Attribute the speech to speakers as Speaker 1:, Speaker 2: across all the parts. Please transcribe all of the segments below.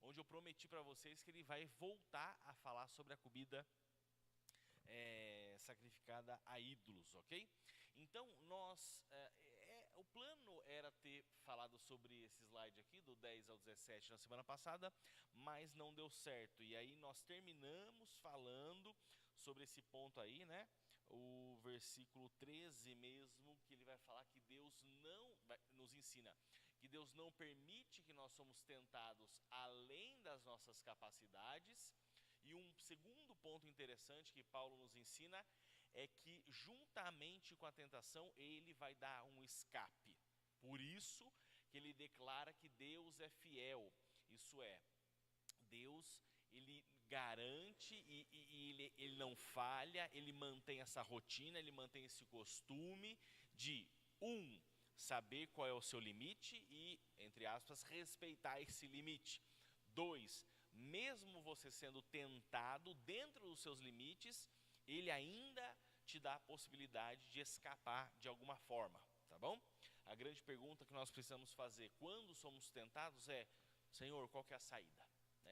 Speaker 1: onde eu prometi para vocês que ele vai voltar a falar sobre a comida sacrificada a ídolos, ok? Então, o plano era ter falado sobre esse slide aqui, do 10 ao 17 na semana passada, mas não deu certo. E aí nós terminamos falando sobre esse ponto aí, né? O versículo 13 mesmo, que ele vai falar que Deus nos ensina que Deus não permite que nós somos tentados além das nossas capacidades. E um segundo ponto interessante que Paulo nos ensina é que juntamente com a tentação ele vai dar um escape. Por isso que ele declara que Deus é fiel, isso é, Deus ele garante e ele não falha, ele mantém essa rotina, ele mantém esse costume de saber qual é o seu limite e, entre aspas, respeitar esse limite. 2, mesmo você sendo tentado dentro dos seus limites, ele ainda te dá a possibilidade de escapar de alguma forma, tá bom? A grande pergunta que nós precisamos fazer quando somos tentados é: Senhor, qual que é a saída?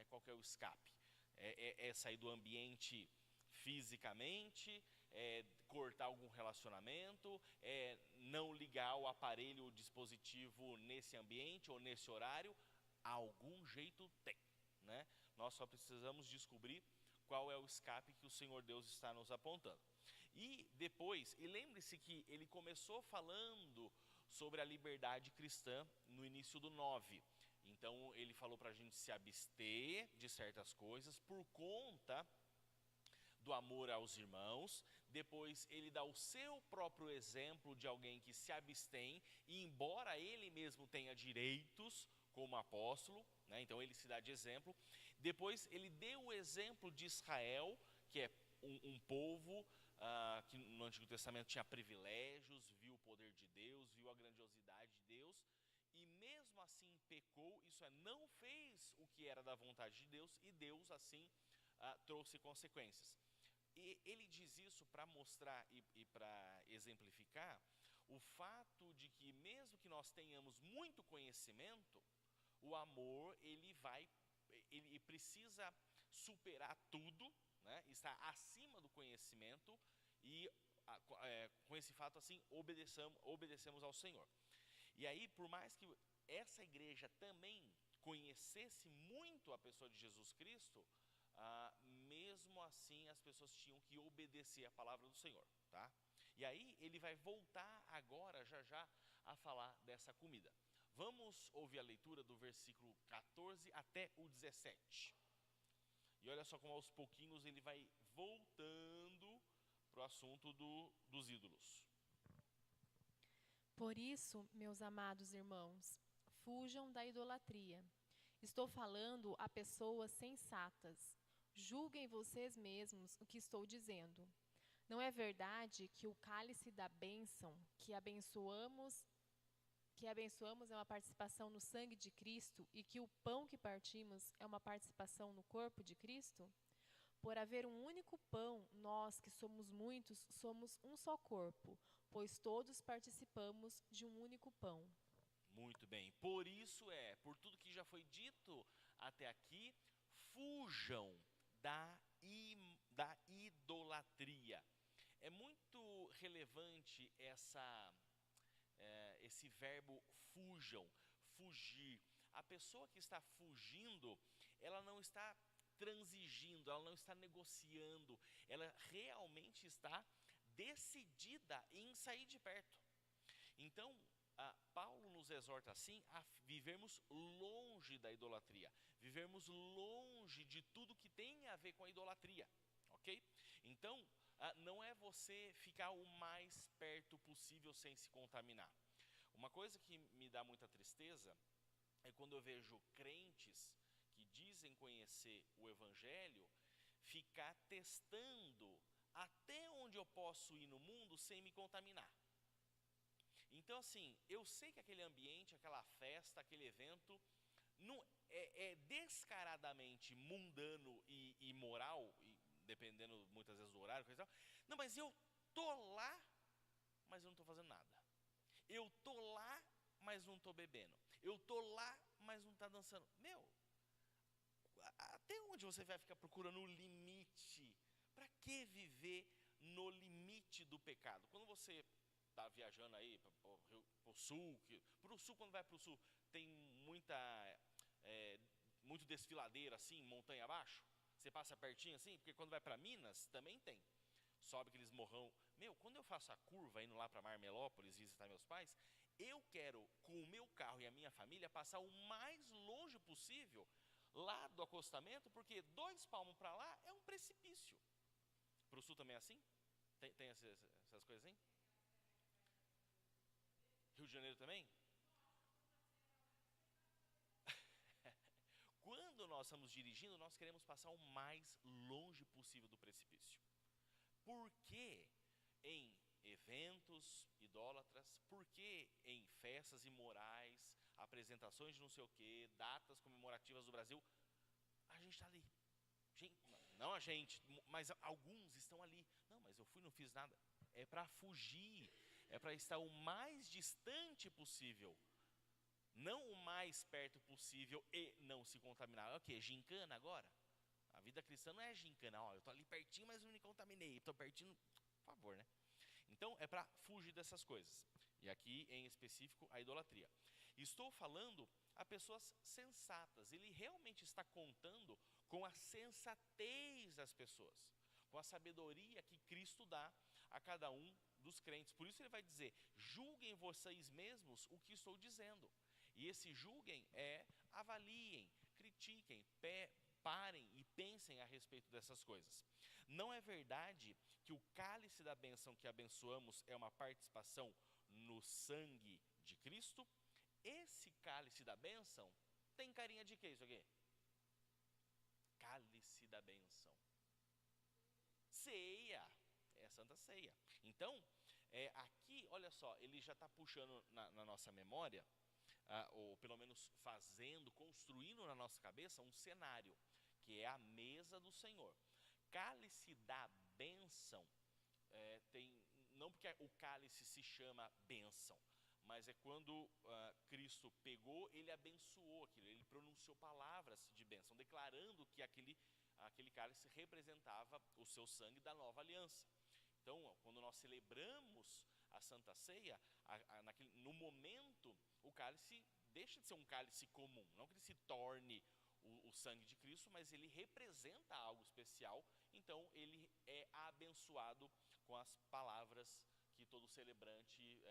Speaker 1: Qual que é o escape? É sair do ambiente fisicamente, cortar algum relacionamento, não ligar o aparelho, o dispositivo nesse ambiente ou nesse horário? Algum jeito tem, né? Nós só precisamos descobrir qual é o escape que o Senhor Deus está nos apontando. E depois, e lembre-se que ele começou falando sobre a liberdade cristã no início do 9. Então ele falou para a gente se abster de certas coisas por conta do amor aos irmãos. Depois ele dá o seu próprio exemplo de alguém que se abstém, e embora ele mesmo tenha direitos como apóstolo, né, então ele se dá de exemplo. Depois ele deu o exemplo de Israel, que é um povo que no Antigo Testamento tinha privilégios, viu o poder de Deus, viu a grandiosidade de Deus, e mesmo assim pecou, isso é, não fez o que era da vontade de Deus, e Deus assim trouxe consequências. E ele diz isso para mostrar e para exemplificar o fato de que mesmo que nós tenhamos muito conhecimento, o amor ele precisa superar tudo, né? Está acima do conhecimento, e com esse fato assim obedecemos ao Senhor. E aí, por mais que essa igreja também conhecesse muito a pessoa de Jesus Cristo, mesmo assim as pessoas tinham que obedecer a palavra do Senhor, tá? E aí ele vai voltar agora já a falar dessa comida. Vamos ouvir a leitura do versículo 14 até o 17. E olha só como aos pouquinhos ele vai voltando para o assunto dos ídolos.
Speaker 2: Por isso, meus amados irmãos, fujam da idolatria. Estou falando a pessoas sensatas. Julguem vocês mesmos o que estou dizendo. Não é verdade que o cálice da bênção que abençoamos é uma participação no sangue de Cristo e que o pão que partimos é uma participação no corpo de Cristo? Por haver um único pão, nós que somos muitos, somos um só corpo, pois todos participamos de um único pão.
Speaker 1: Muito bem, por tudo que já foi dito até aqui, fujam da idolatria. É muito relevante esse verbo fujam, fugir. A pessoa que está fugindo, ela não está transigindo, ela não está negociando, ela realmente está decidida em sair de perto. Então, Paulo nos exorta assim a vivermos longe da idolatria, vivermos longe de tudo que tem a ver com a idolatria, ok? Então, não é você ficar o mais perto possível sem se contaminar. Uma coisa que me dá muita tristeza é quando eu vejo crentes que dizem conhecer o Evangelho ficar testando até onde eu posso ir no mundo sem me contaminar. Então assim, eu sei que aquele ambiente, aquela festa, aquele evento não, é descaradamente mundano e imoral, e dependendo muitas vezes do horário, coisa e tal. Não, mas eu tô lá, mas eu não estou fazendo nada. Eu tô lá, mas não estou bebendo. Eu tô lá, mas não está dançando. Meu, até onde você vai ficar procurando o limite? Para que viver no limite do pecado? Quando você está viajando aí para o sul, quando vai para o sul, tem muito desfiladeiro assim, montanha abaixo? Você passa pertinho assim? Porque quando vai para Minas, também tem. Sobe aqueles morrão. Quando eu faço a curva indo lá para Marmelópolis visitar meus pais, eu quero, com o meu carro e a minha família, passar o mais longe possível lá do acostamento, porque 2 palmos para lá é um precipício. Para o sul também é assim? Tem essas coisas assim? Rio de Janeiro também? Quando nós estamos dirigindo, nós queremos passar o mais longe possível do precipício. Por que em eventos idólatras, por que em festas imorais, apresentações de não sei o que, datas comemorativas do Brasil, a gente está ali? Não a gente, mas alguns estão ali. Não, mas eu fui e não fiz nada. É para fugir, é para estar o mais distante possível, não o mais perto possível e não se contaminar. É o quê? Gincana agora? A vida cristã não é gincana. Eu estou ali pertinho, mas não me contaminei. Estou pertinho, por favor, né? Então, é para fugir dessas coisas. E aqui, em específico, a idolatria. Estou falando a pessoas sensatas. Ele realmente está contando com a sensatez das pessoas, com a sabedoria que Cristo dá a cada um dos crentes. Por isso ele vai dizer: julguem vocês mesmos o que estou dizendo. E esse julguem avaliem, critiquem, parem e pensem a respeito dessas coisas. Não é verdade que o cálice da bênção que abençoamos é uma participação no sangue de Cristo? Esse cálice da bênção tem carinha de quê isso aqui? Cálice da bênção. Ceia. É a Santa Ceia. Então, aqui, olha só, ele já está puxando na nossa memória, ou pelo menos construindo na nossa cabeça um cenário, que é a mesa do Senhor. Cálice da bênção, não porque o cálice se chama bênção, mas é quando Cristo pegou, ele abençoou aquilo, ele pronunciou palavras de bênção, declarando que aquele cálice representava o seu sangue da nova aliança. Então, quando nós celebramos a Santa Ceia, no momento, o cálice deixa de ser um cálice comum, não que ele se torne o sangue de Cristo, mas ele representa algo especial, então ele é abençoado com as palavras que todo celebrante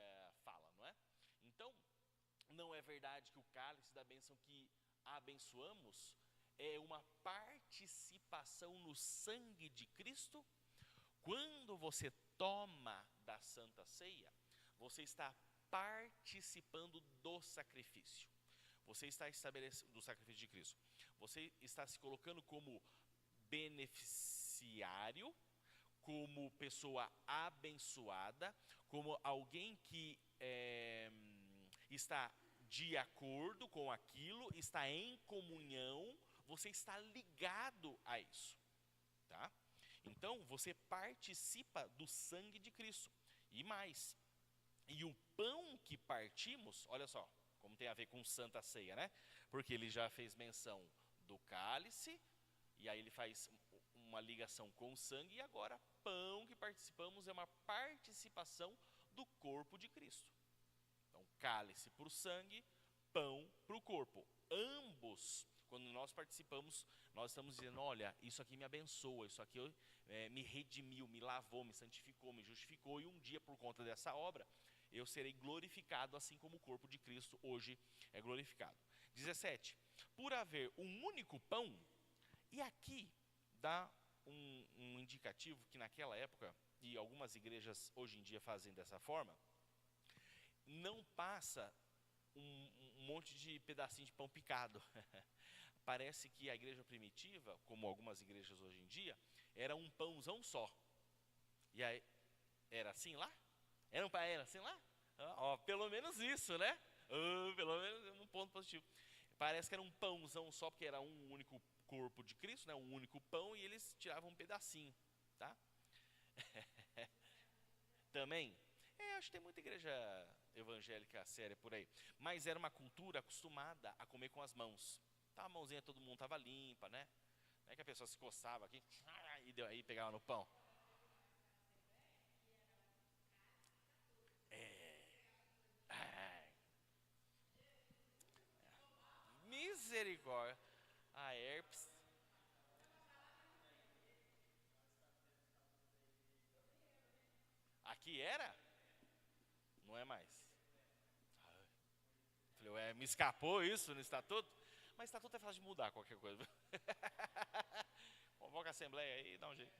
Speaker 1: fala, não é? Então, não é verdade que o cálice da bênção que abençoamos é uma participação no sangue de Cristo? Quando você toma da Santa Ceia, você está participando do sacrifício. Você está estabelecendo do sacrifício de Cristo. Você está se colocando como beneficiário, como pessoa abençoada, como alguém que está de acordo com aquilo, está em comunhão, você está ligado a isso, tá? Então, você participa do sangue de Cristo. E mais, e o pão que partimos, olha só, como tem a ver com Santa Ceia, né? Porque ele já fez menção do cálice, e aí ele faz uma ligação com o sangue, e agora, pão que participamos é uma participação do corpo de Cristo. Então, cálice para o sangue, pão para o corpo. Ambos, quando nós participamos, nós estamos dizendo: olha, isso aqui me abençoa, isso aqui me redimiu, me lavou, me santificou, me justificou, e um dia, por conta dessa obra, eu serei glorificado, assim como o corpo de Cristo hoje é glorificado. 17. Por haver um único pão, e aqui dá um indicativo que naquela época, e algumas igrejas hoje em dia fazem dessa forma, não passa um monte de pedacinho de pão picado. Parece que a igreja primitiva, como algumas igrejas hoje em dia, era um pãozão só. E aí, era assim lá? Era assim lá? Pelo menos isso, né? Pelo menos um ponto positivo. Parece que era um pãozão só, porque era um único corpo de Cristo, né? Um único pão, e eles tiravam um pedacinho, tá? Também, acho que tem muita igreja evangélica séria por aí. Mas era uma cultura acostumada a comer com as mãos. Tá, a mãozinha todo mundo tava limpa, né? Não é que a pessoa se coçava aqui e aí pegava no pão. Ai, misericórdia. A herpes. Aqui era? Não é mais. Falei, ué, me escapou isso no estatuto? Mas estatuto é fácil de mudar qualquer coisa. Convoca a assembleia aí e dá um jeito.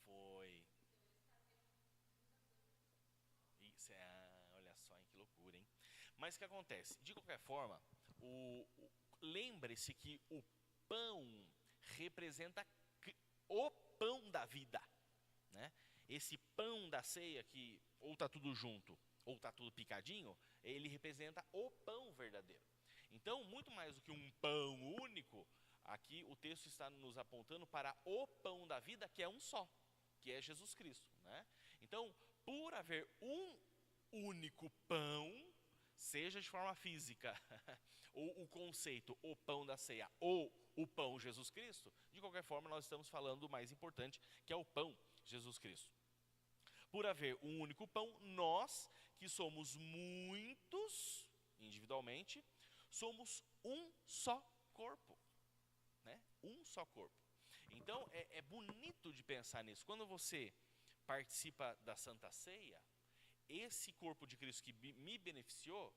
Speaker 1: Foi. Isso é, olha só, hein, que loucura, hein? Mas o que acontece? De qualquer forma, lembre-se que o pão representa o pão da vida, né? Esse pão da ceia que ou tá tudo junto ou tá tudo picadinho, ele representa o pão verdadeiro. Então, muito mais do que um pão único, aqui o texto está nos apontando para o pão da vida, que é um só, que é Jesus Cristo, né? Então, por haver um único pão, seja de forma física, ou o conceito, o pão da ceia, ou o pão Jesus Cristo, de qualquer forma nós estamos falando do mais importante, que é o pão Jesus Cristo. Por haver um único pão, nós, que somos muitos, individualmente, somos um só corpo, né? Um só corpo. Então, é bonito de pensar nisso. Quando você participa da Santa Ceia, esse corpo de Cristo que me beneficiou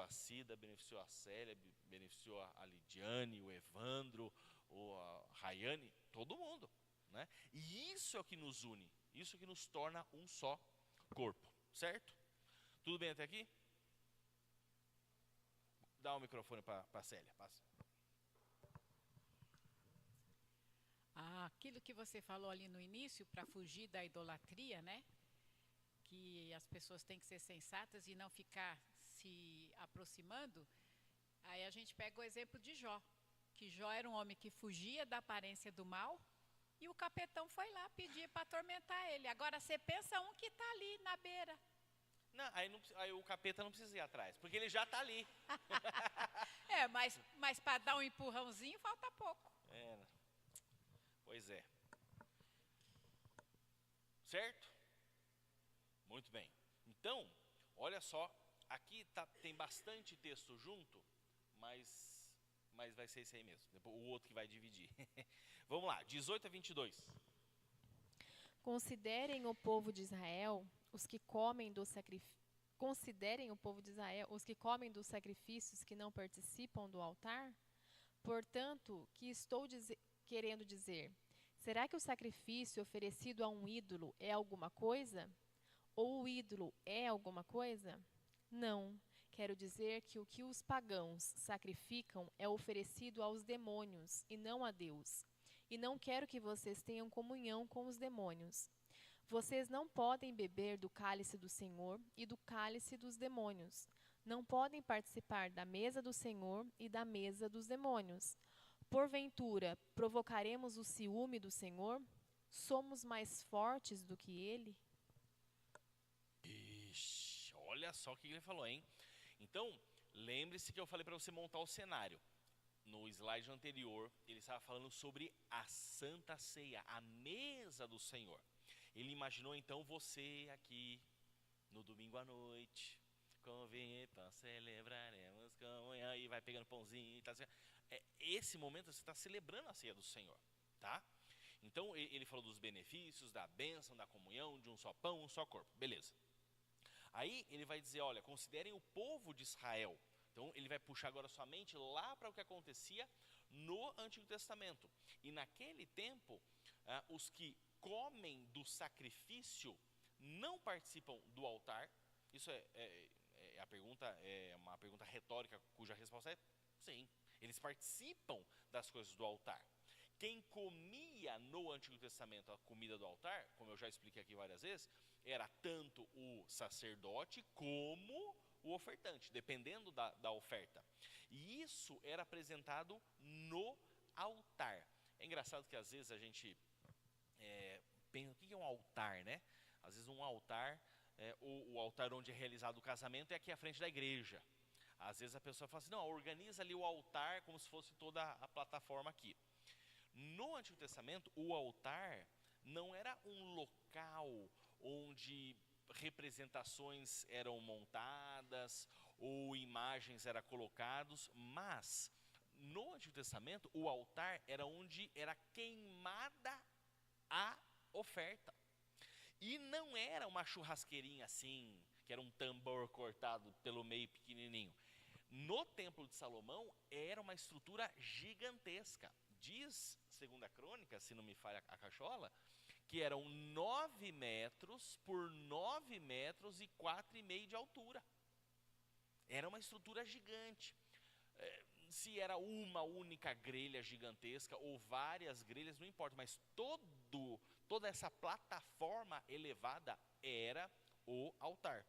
Speaker 1: a Cida, beneficiou a Célia, beneficiou a Lidiane, o Evandro, a Rayane, todo mundo, né? E isso é o que nos une, isso é o que nos torna um só corpo, certo? Tudo bem até aqui? Dá o microfone para a Célia, passa.
Speaker 3: Aquilo que você falou ali no início, para fugir da idolatria, né? Que as pessoas têm que ser sensatas e não ficar se aproximando. Aí a gente pega o exemplo de Jó, que Jó era um homem que fugia da aparência do mal e o capetão foi lá pedir para atormentar ele. Agora você pensa um que está ali na beira.
Speaker 1: Não, aí o capeta não precisa ir atrás, porque ele já está ali.
Speaker 3: Mas para dar um empurrãozinho falta pouco.
Speaker 1: Pois é. Certo? Muito bem. Então, olha só, aqui tem bastante texto junto, mas vai ser esse aí mesmo. Depois, o outro que vai dividir. Vamos lá, 18 a 22.
Speaker 2: Considerem o povo de Israel os que comem do Considerem o povo de Israel os que comem dos sacrifícios que não participam do altar? Portanto, que estou querendo dizer? Será que o sacrifício oferecido a um ídolo é alguma coisa? Ou o ídolo é alguma coisa? Não. Quero dizer que o que os pagãos sacrificam é oferecido aos demônios e não a Deus. E não quero que vocês tenham comunhão com os demônios. Vocês não podem beber do cálice do Senhor e do cálice dos demônios. Não podem participar da mesa do Senhor e da mesa dos demônios. Porventura, provocaremos o ciúme do Senhor? Somos mais fortes do que Ele?
Speaker 1: Ixi, olha só o que ele falou, hein? Então, lembre-se que eu falei para você montar o cenário. No slide anterior, ele estava falando sobre a Santa Ceia, a mesa do Senhor. Ele imaginou então você aqui no domingo à noite, com vinheta, celebraremos comunhão, e vai pegando pãozinho e tal. Esse momento você está celebrando a ceia do Senhor, tá? Então ele falou dos benefícios, da bênção, da comunhão, de um só pão, um só corpo, beleza. Aí ele vai dizer, olha, considerem o povo de Israel. Então ele vai puxar agora sua mente lá para o que acontecia no Antigo Testamento. E naquele tempo, os que comem do sacrifício não participam do altar. Isso a pergunta é uma pergunta retórica cuja resposta é sim. Eles participam das coisas do altar. Quem comia no Antigo Testamento a comida do altar, como eu já expliquei aqui várias vezes, era tanto o sacerdote como o ofertante, dependendo da oferta. E isso era apresentado no altar. É engraçado que às vezes a gente pensa, o que é um altar, né? Às vezes um altar, o altar onde é realizado o casamento é aqui à frente da igreja. Às vezes a pessoa fala assim, não, organiza ali o altar como se fosse toda a plataforma aqui. No Antigo Testamento, o altar não era um local onde representações eram montadas ou imagens eram colocadas, mas no Antigo Testamento, o altar era onde era queimada a oferta. E não era uma churrasqueirinha assim, que era um tambor cortado pelo meio pequenininho. No Templo de Salomão, era uma estrutura gigantesca. Diz, segundo a crônica, se não me falha a cachola, que eram 9 metros por 9 metros e 4,5 de altura. Era uma estrutura gigante. Se era uma única grelha gigantesca ou várias grelhas, não importa, mas toda essa plataforma elevada era o altar.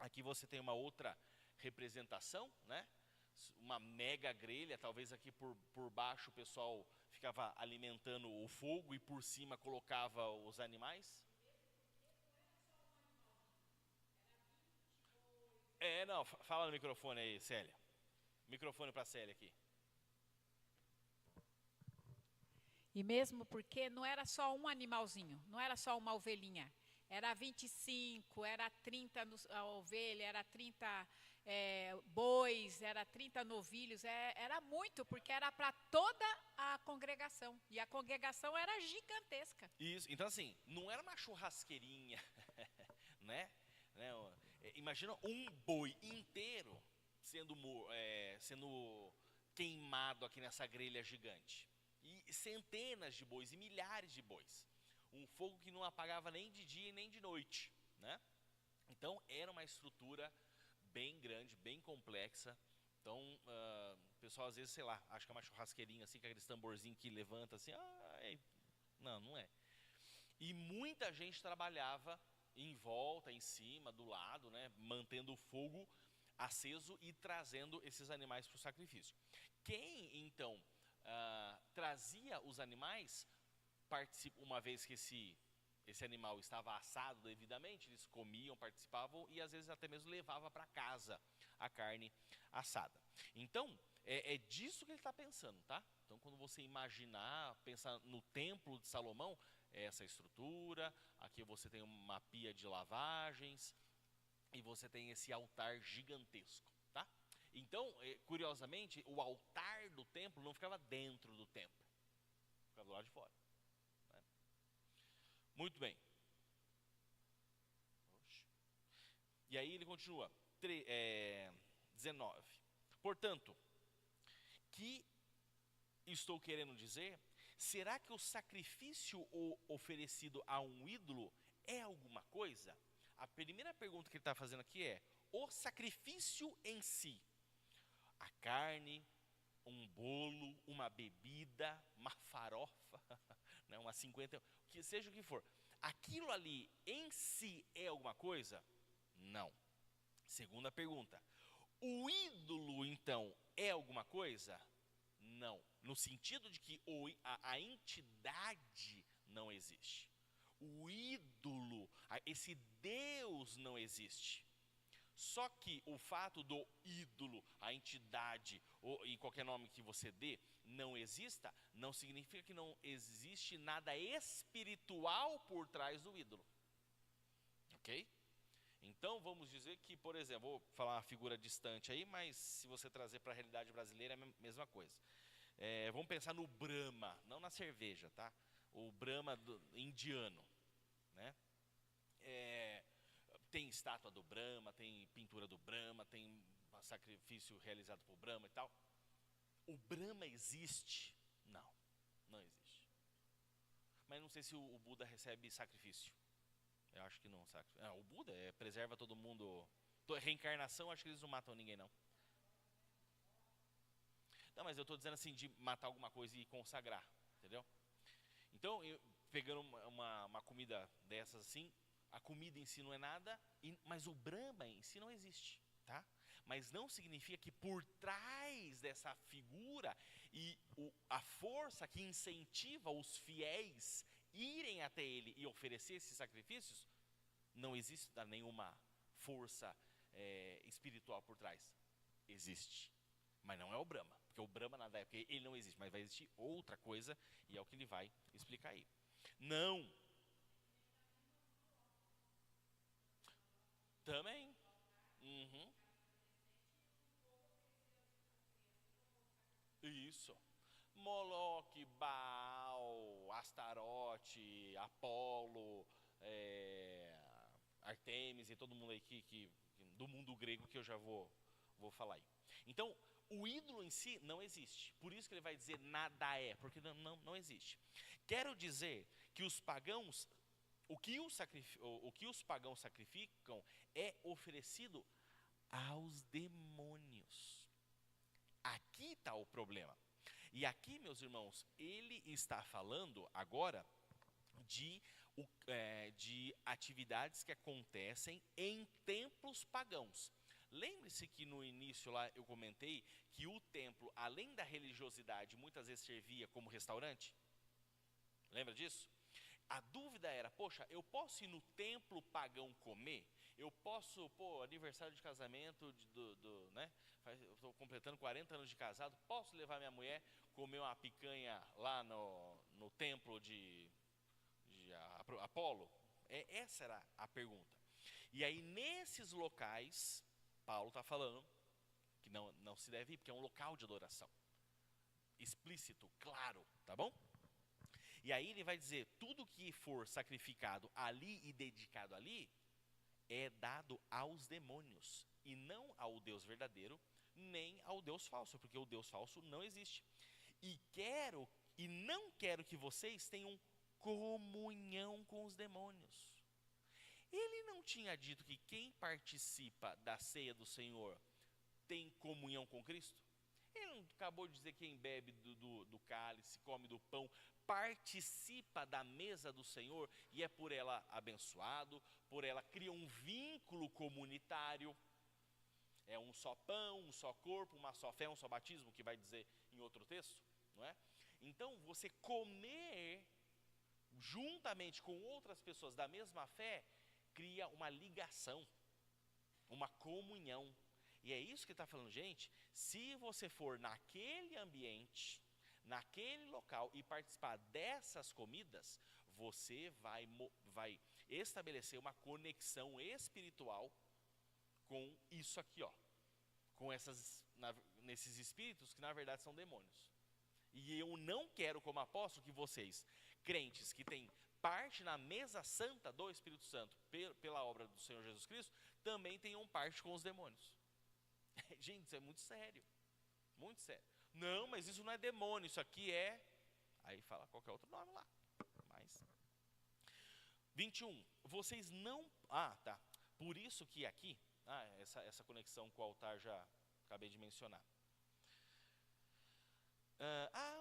Speaker 1: Aqui você tem uma outra representação, né? Uma mega grelha, talvez aqui por baixo o pessoal ficava alimentando o fogo e por cima colocava os animais. Não, fala no microfone aí, Célia. Microfone para a Célia aqui.
Speaker 3: E mesmo porque não era só um animalzinho, não era só uma ovelhinha. Era 25, era 30 a ovelha, era 30 bois, era 30 novilhos. Era muito, porque era para toda a congregação. E a congregação era gigantesca.
Speaker 1: Isso, então assim, não era uma churrasqueirinha, né? Imagina um boi inteiro sendo queimado aqui nessa grelha gigante. E centenas de bois e milhares de bois. Um fogo que não apagava nem de dia nem de noite, né? Então era uma estrutura bem grande, bem complexa. Então o pessoal às vezes, sei lá, acha que é uma churrasqueirinha assim, com aqueles tamborzinhos que levanta assim. Não é. E muita gente trabalhava em volta, em cima, do lado, né? Mantendo o fogo aceso e trazendo esses animais para o sacrifício. Quem então trazia os animais, uma vez que esse animal estava assado devidamente, eles comiam, participavam e às vezes até mesmo levava para casa a carne assada. Então, é disso que ele está pensando, tá? Então, quando você pensar no Templo de Salomão, essa estrutura, aqui você tem uma pia de lavagens e você tem esse altar gigantesco, tá? Então, curiosamente, o altar do templo não ficava dentro do templo, ficava do lado de fora. Né? Muito bem. E aí ele continua, 19. Portanto, que estou querendo dizer, será que o sacrifício oferecido a um ídolo é alguma coisa? A primeira pergunta que ele está fazendo aqui é, o sacrifício em si, a carne, um bolo, uma bebida, uma farofa, né, uma 50, que seja o que for, aquilo ali em si é alguma coisa? Não. Segunda pergunta, o ídolo então é alguma coisa? Não. No sentido de que a entidade não existe. O ídolo, esse Deus não existe. Só que o fato do ídolo, a entidade, ou em qualquer nome que você dê, não exista, não significa que não existe nada espiritual por trás do ídolo. Ok? Então vamos dizer que, por exemplo, vou falar uma figura distante aí, mas se você trazer para a realidade brasileira é a mesma coisa. Vamos pensar no Brahma, não na cerveja, tá? O Brahma indiano, né? Tem estátua do Brahma, tem pintura do Brahma, tem sacrifício realizado por Brahma e tal. O Brahma existe? Não, não existe. Mas não sei se o Buda recebe sacrifício. Eu acho que não. O Buda preserva todo mundo. Reencarnação, acho que eles não matam ninguém, não. Não, mas eu estou dizendo assim, de matar alguma coisa e consagrar, entendeu? Então, pegando uma comida dessas assim, a comida em si não é nada, mas o Brahma em si não existe, tá? Mas não significa que por trás dessa figura e a força que incentiva os fiéis irem até ele e oferecer esses sacrifícios, não existe nenhuma força espiritual por trás. existe, mas não é o Brahma, porque o Brahma na época ele não existe, mas vai existir outra coisa, e é o que ele vai explicar aí. Não. Também. Uhum. Isso. Moloque, Baal, Astarote, Apolo, Artemis e todo mundo aí do mundo grego que eu já vou falar aí. Então, o ídolo em si não existe. Por isso que ele vai dizer nada é, porque não existe. Quero dizer que os pagãos, o que os pagãos sacrificam é oferecido aos demônios. Aqui está o problema. E aqui, meus irmãos, ele está falando agora de atividades que acontecem em templos pagãos. Lembre-se que no início lá eu comentei que o templo, além da religiosidade, muitas vezes servia como restaurante. Lembra disso? A dúvida era, poxa, eu posso ir no templo pagão comer? Eu posso, aniversário de casamento, né? Estou completando 40 anos de casado, posso levar minha mulher comer uma picanha lá no templo de Apolo? Essa era a pergunta. E aí, nesses locais, Paulo está falando que não se deve ir, porque é um local de adoração. Explícito, claro, tá bom? E aí ele vai dizer, tudo que for sacrificado ali e dedicado ali, é dado aos demônios, e não ao Deus verdadeiro, nem ao Deus falso, porque o Deus falso não existe. E não quero que vocês tenham comunhão com os demônios. Ele não tinha dito que quem participa da ceia do Senhor tem comunhão com Cristo? Ele não acabou de dizer que quem bebe do cálice, come do pão, participa da mesa do Senhor e é por ela abençoado, por ela cria um vínculo comunitário. É um só pão, um só corpo, uma só fé, um só batismo, que vai dizer em outro texto, não é? Então, você comer juntamente com outras pessoas da mesma fé, cria uma ligação, uma comunhão. E é isso que está falando, gente, se você for naquele ambiente, naquele local e participar dessas comidas, você vai estabelecer uma conexão espiritual com isso aqui, ó, com nesses espíritos que na verdade são demônios. E eu não quero, como apóstolo, que vocês, crentes que têm parte na mesa santa do Espírito Santo pela obra do Senhor Jesus Cristo, também tenham parte com os demônios. Gente, isso é muito sério, muito sério. Não, mas isso não é demônio, isso aqui é... Aí fala qualquer outro nome lá. Mas 21, vocês não... tá. Por isso que aqui, essa conexão com o altar já acabei de mencionar.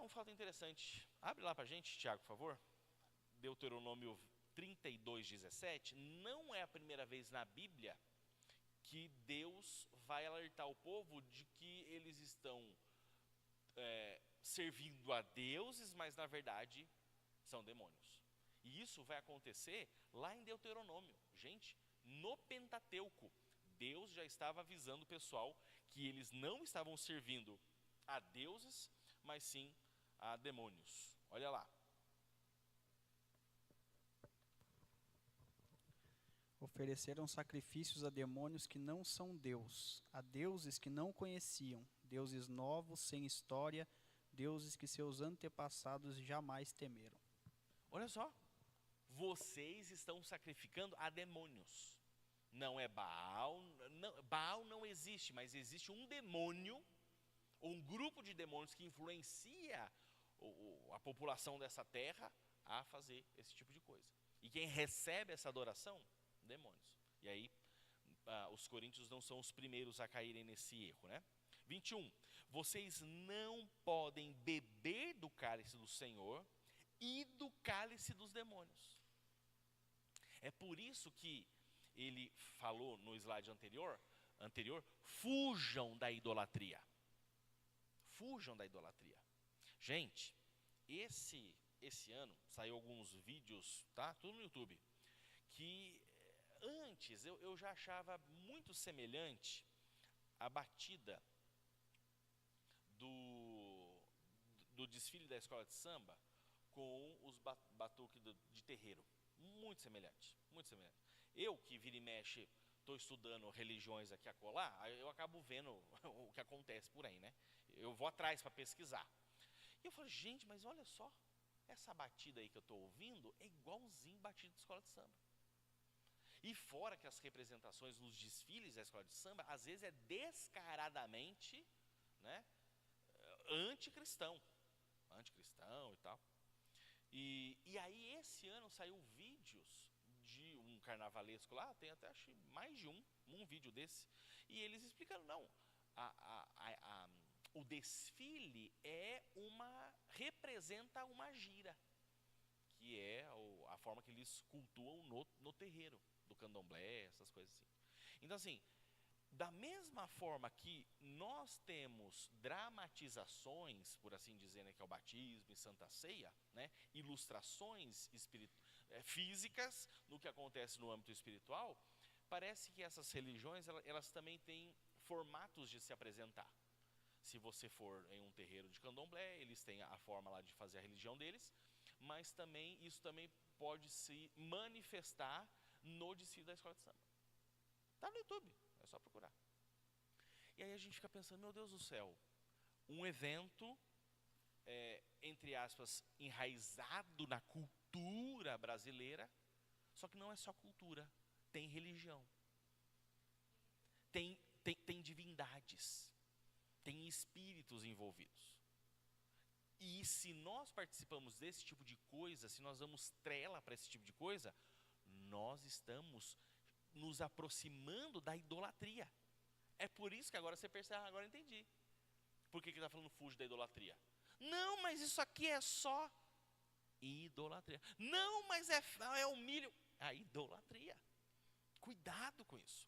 Speaker 1: Um fato interessante. Abre lá pra gente, Tiago, por favor. Deuteronômio 32:17. Não é a primeira vez na Bíblia que Deus vai alertar o povo de que eles estão servindo a deuses, mas na verdade são demônios. E isso vai acontecer lá em Deuteronômio. Gente, no Pentateuco, Deus já estava avisando o pessoal que eles não estavam servindo a deuses, mas sim a demônios. Olha lá.
Speaker 4: Ofereceram sacrifícios a demônios que não são Deus, a deuses que não conheciam, deuses novos, sem história, deuses que seus antepassados jamais temeram.
Speaker 1: Olha só, vocês estão sacrificando a demônios. Não é Baal, Baal não existe, mas existe um demônio, ou um grupo de demônios que influencia a população dessa terra a fazer esse tipo de coisa. E quem recebe essa adoração? Demônios. E aí, os coríntios não são os primeiros a caírem nesse erro, né? 21. Vocês não podem beber do cálice do Senhor e do cálice dos demônios. É por isso que ele falou no slide anterior, fujam da idolatria. Fujam da idolatria. Gente, esse ano saiu alguns vídeos, tá? Tudo no YouTube, que antes eu já achava muito semelhante a batida do desfile da escola de samba com os batuques de terreiro. Muito semelhante, muito semelhante. Eu, que vira e mexe, estou estudando religiões aqui a colar, eu acabo vendo o que acontece por aí, né? Eu vou atrás para pesquisar. E eu falo, gente, mas olha só, essa batida aí que eu estou ouvindo é igualzinho batida de escola de samba. E fora que as representações nos desfiles da escola de samba, às vezes é descaradamente, né, anticristão e tal. E aí esse ano saiu vídeos de um carnavalesco lá, tem até acho mais de um vídeo desse, e eles explicando, não, o desfile representa uma gira, que é a forma que eles cultuam no terreiro do candomblé, essas coisas assim. Então assim, da mesma forma que nós temos dramatizações, por assim dizer, né, que é o batismo e Santa Ceia, né, ilustrações físicas no que acontece no âmbito espiritual, parece que essas religiões elas também têm formatos de se apresentar. Se você for em um terreiro de candomblé, eles têm a forma lá de fazer a religião deles, mas também isso também pode se manifestar no desfile da escola de samba. Está no YouTube, é só procurar. E aí a gente fica pensando, meu Deus do céu, um evento, entre aspas, enraizado na cultura brasileira, só que não é só cultura, tem religião, tem divindades, tem espíritos envolvidos. E se nós participamos desse tipo de coisa, se nós damos trela para esse tipo de coisa, nós estamos nos aproximando da idolatria. É por isso que agora você percebe, agora eu entendi. Por que ele está falando fuge da idolatria? Não, mas isso aqui é só idolatria. Não, mas é o milho. A idolatria. Cuidado com isso.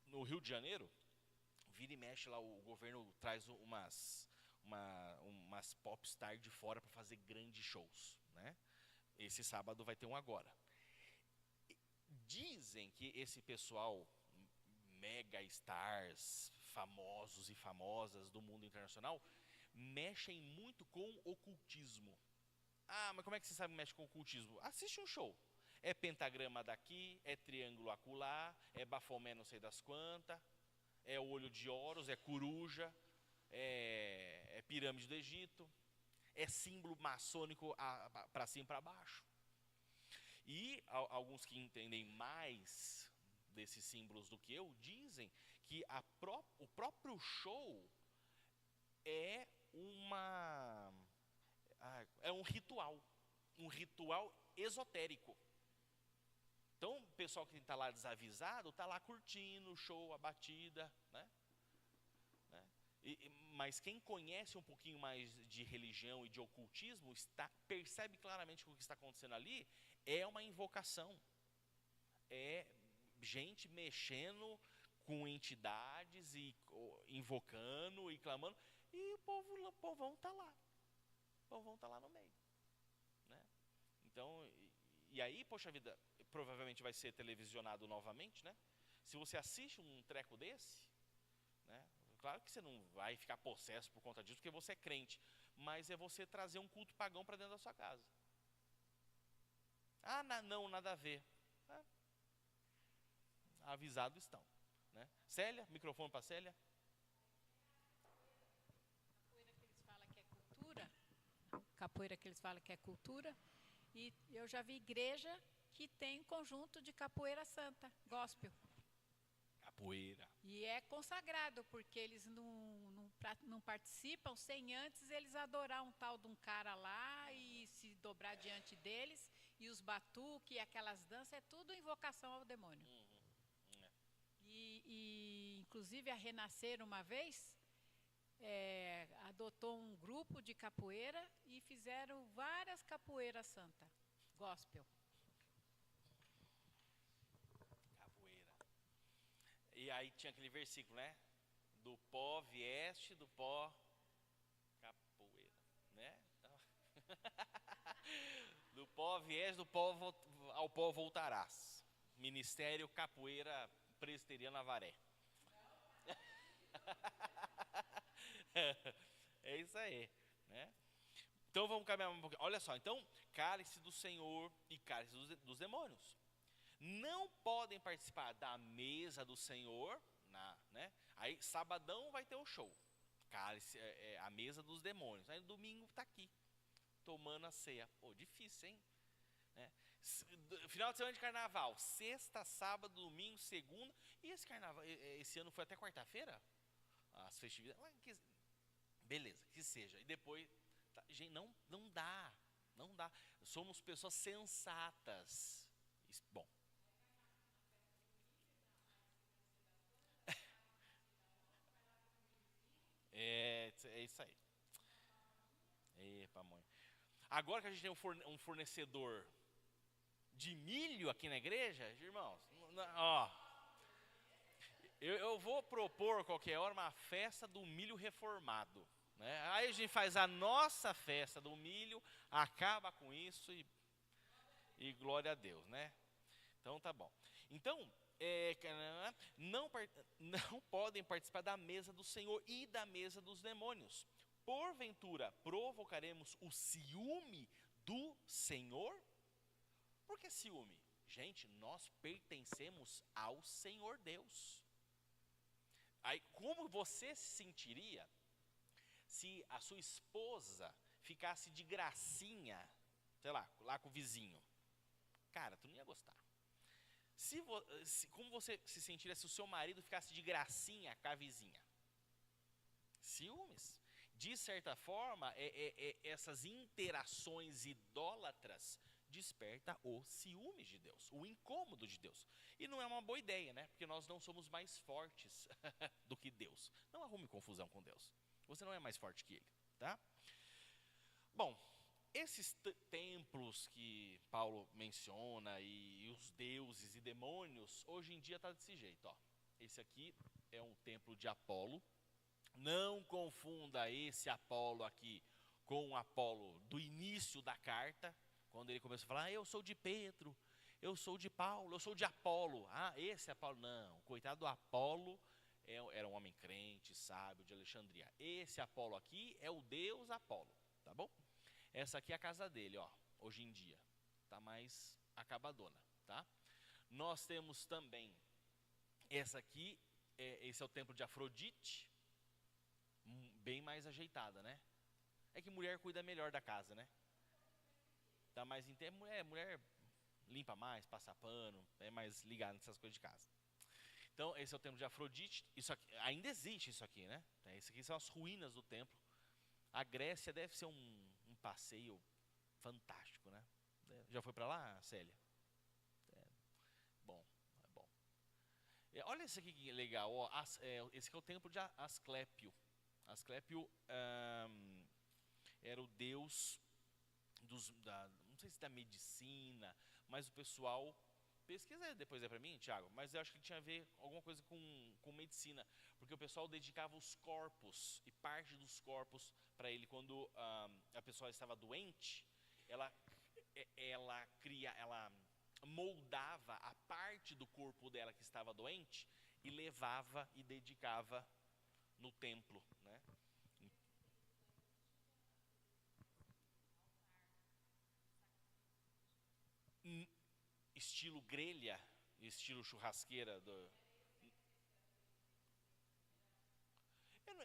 Speaker 1: No Rio de Janeiro, vira e mexe lá, o governo traz umas popstar de fora para fazer grandes shows, né? Esse sábado vai ter um agora. Dizem que esse pessoal, mega stars, famosos e famosas do mundo internacional, mexem muito com ocultismo. Ah, mas como é que você sabe que mexe com ocultismo? Assiste um show. É pentagrama daqui, é triângulo acolá, é bafomé não sei das quantas, é olho de Horus, é coruja, é pirâmide do Egito, é símbolo maçônico para cima e para baixo. E alguns que entendem mais desses símbolos do que eu, dizem que o próprio show é um ritual esotérico. Então, o pessoal que está lá desavisado, está lá curtindo o show, a batida, né? Mas quem conhece um pouquinho mais de religião e de ocultismo, percebe claramente que o que está acontecendo ali é uma invocação. É gente mexendo com entidades e invocando e clamando, e o povão está lá. O povão está lá no meio, né? Então, e aí, poxa vida, provavelmente vai ser televisionado novamente, né? Se você assiste um treco desse, né? Claro que você não vai ficar possesso por conta disso, porque você é crente, mas é você trazer um culto pagão para dentro da sua casa. Ah, não, nada a ver. Avisados estão, né? Célia, microfone para Célia.
Speaker 3: Capoeira que eles falam que é cultura, e eu já vi igreja que tem um conjunto de capoeira santa, gospel.
Speaker 1: Capoeira.
Speaker 3: E é consagrado, porque eles não participam sem antes eles adorar um tal de um cara lá e se dobrar diante deles, e os batuques e aquelas danças, é tudo invocação ao demônio. E inclusive a Renascer uma vez adotou um grupo de capoeira e fizeram várias capoeiras santa, gospel.
Speaker 1: Capoeira. E aí tinha aquele versículo, né? Do pó vieste, do pó capoeira, né? Então, do pó vieste, do pó ao pó voltarás. Ministério Capoeira Presbiteriana Avaré. É isso aí, né? Então vamos caminhar um pouquinho. Olha só, então, cálice do Senhor e cálice dos demônios não podem participar da mesa do Senhor, né? Aí sabadão vai ter o show, cálice, a mesa dos demônios. Aí domingo tá aqui, tomando a ceia. Pô, difícil, hein? Né? Final de semana de carnaval, sexta, sábado, domingo, segunda. E esse carnaval, esse ano foi até quarta-feira? As festividades. Beleza, que seja. E depois, gente, não dá. Não dá. Somos pessoas sensatas. Bom. É isso aí. Epa, mãe. Agora que a gente tem um fornecedor de milho aqui na igreja, irmãos, ó, eu vou propor qualquer hora uma festa do milho reformado, né? Aí a gente faz a nossa festa do milho, acaba com isso e glória a Deus, né? Então tá bom. Então, não podem participar da mesa do Senhor e da mesa dos demônios. Porventura, provocaremos o ciúme do Senhor? Por que ciúme? Gente, nós pertencemos ao Senhor Deus. Aí, como você se sentiria se a sua esposa ficasse de gracinha, sei lá com o vizinho? Cara, tu não ia gostar. Como você se sentiria se o seu marido ficasse de gracinha com a vizinha? Ciúmes. De certa forma, essas interações idólatras desperta o ciúme de Deus, o incômodo de Deus. E não é uma boa ideia, né? Porque nós não somos mais fortes do que Deus. Não arrume confusão com Deus. Você não é mais forte que Ele, tá? Bom, esses templos que Paulo menciona e os deuses e demônios, hoje em dia está desse jeito, ó. Esse aqui é um templo de Apolo. Não confunda esse Apolo aqui com o Apolo do início da carta, quando ele começou a falar, eu sou de Pedro, eu sou de Paulo, eu sou de Apolo. Ah, esse Apolo, não, coitado do Apolo, era um homem crente, sábio, de Alexandria. Esse Apolo aqui é o Deus Apolo, tá bom? Essa aqui é a casa dele, ó, hoje em dia, tá mais acabadona, tá? Nós temos também, essa aqui, esse é o templo de Afrodite, bem mais ajeitada, né? É que mulher cuida melhor da casa, né? Tá mais mulher limpa mais, passa pano, é mais ligada nessas coisas de casa. Então, esse é o templo de Afrodite. Isso aqui, ainda existe isso aqui, né? Isso aqui são as ruínas do templo. A Grécia deve ser um passeio fantástico, né? Já foi para lá, Célia? Bom, é bom. Olha esse aqui que legal, ó, esse aqui é o templo de Asclépio. Asclépio era o deus não sei se da medicina, mas o pessoal, pesquisa depois para mim, Thiago, mas eu acho que tinha a ver alguma coisa com medicina, porque o pessoal dedicava os corpos e parte dos corpos para ele. Quando a pessoa estava doente, ela moldava a parte do corpo dela que estava doente e levava e dedicava no templo, né? Estilo grelha, estilo churrasqueira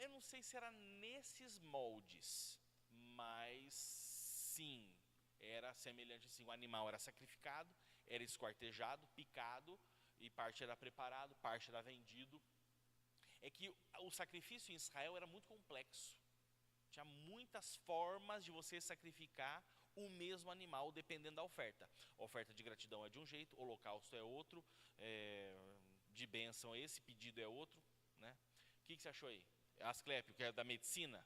Speaker 1: eu não sei se era nesses moldes, mas sim, era semelhante assim, o animal era sacrificado, era esquartejado, picado, e parte era preparado, parte era vendido. É que o sacrifício em Israel era muito complexo. Tinha muitas formas de você sacrificar o mesmo animal, dependendo da oferta. A oferta de gratidão é de um jeito, o holocausto é outro, de bênção esse, pedido é outro, né? O que você achou aí? Asclépio, que é da medicina,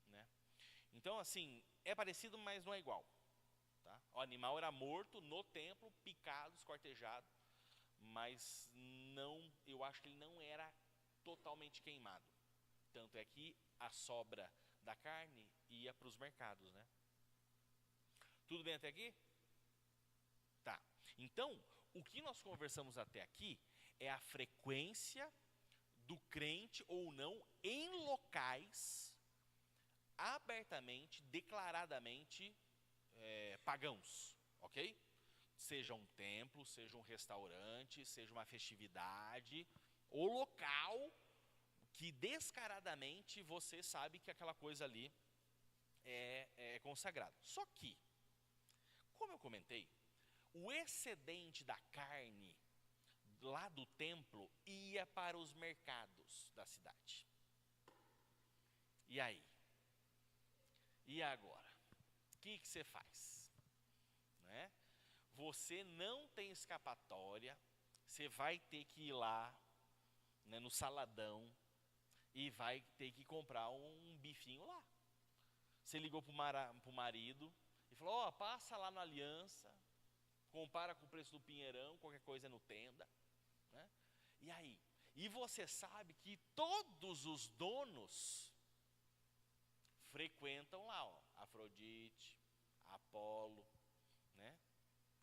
Speaker 1: né? Então, assim, é parecido, mas não é igual, tá? O animal era morto no templo, picado, esquartejado, mas não, eu acho que ele não era totalmente queimado. Tanto é que a sobra da carne ia para os mercados, né? Tudo bem até aqui? Tá. Então, o que nós conversamos até aqui é a frequência do crente ou não em locais abertamente, declaradamente pagãos, ok? Seja um templo, seja um restaurante, seja uma festividade, o local que descaradamente você sabe que aquela coisa ali é consagrada. Só que, como eu comentei, o excedente da carne lá do templo ia para os mercados da cidade. E aí? E agora? O que você faz? Né? Você não tem escapatória, você vai ter que ir lá, né, no saladão e vai ter que comprar um bifinho lá. Você ligou pro marido e falou, ó, passa lá na Aliança, compara com o preço do Pinheirão, qualquer coisa no Tenda. Né? E aí? E você sabe que todos os donos frequentam lá, ó, Afrodite, Apolo, né?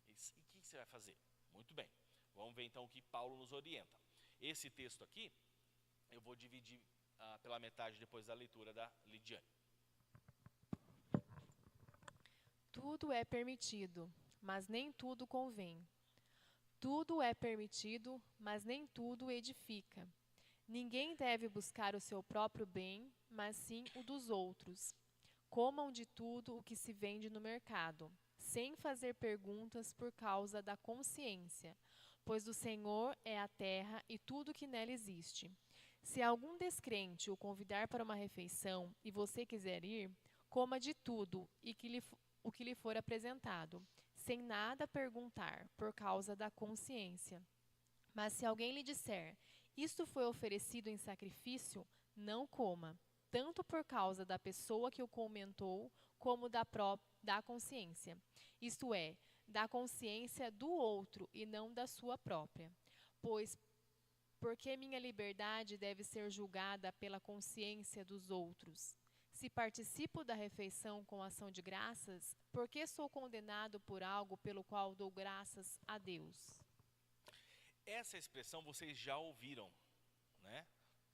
Speaker 1: E o que você vai fazer? Muito bem, vamos ver então o que Paulo nos orienta. Esse texto aqui, eu vou dividir pela metade depois da leitura da Lidiane.
Speaker 2: Tudo é permitido, mas nem tudo convém. Tudo é permitido, mas nem tudo edifica. Ninguém deve buscar o seu próprio bem, mas sim o dos outros. Comam de tudo o que se vende no mercado, sem fazer perguntas por causa da consciência, pois do Senhor é a terra e tudo que nela existe. Se algum descrente o convidar para uma refeição e você quiser ir, coma de tudo o que lhe for apresentado, sem nada perguntar, por causa da consciência. Mas se alguém lhe disser, isto foi oferecido em sacrifício, não coma, tanto por causa da pessoa que o comentou, como da consciência. Isto é, da consciência do outro e não da sua própria. Porque minha liberdade deve ser julgada pela consciência dos outros. Se participo da refeição com ação de graças, por que sou condenado por algo pelo qual dou graças a Deus?
Speaker 1: Essa expressão vocês já ouviram, né?